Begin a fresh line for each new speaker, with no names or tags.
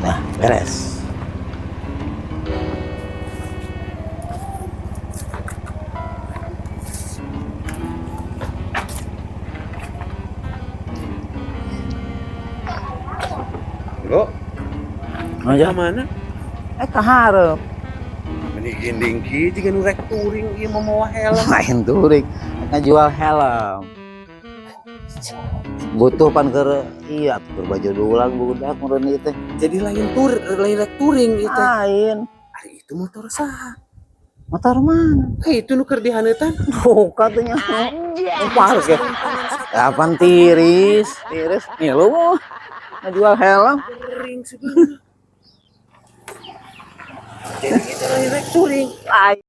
Nah, beres.
Bro,
Aja
mana?
kaharep.
Mending gending kieu jiga nu rek touring ieu mau helm.
Lain touring, ngajual helm. Butuh pan keur iya keur baju ulang budak meureun ieu teh.
Jadi lain rek touring ieu teh.
Lain.
Ari itu motor saha?
Motor mana?
Hei, itu nu keur dihaneutan.
Oh, katanya. Anjir. Parah ya. Kapan tiris? Tiris. Nih lu mau ngajual helm.
Touring segala. Jadi kita lain rek touring.
Lain.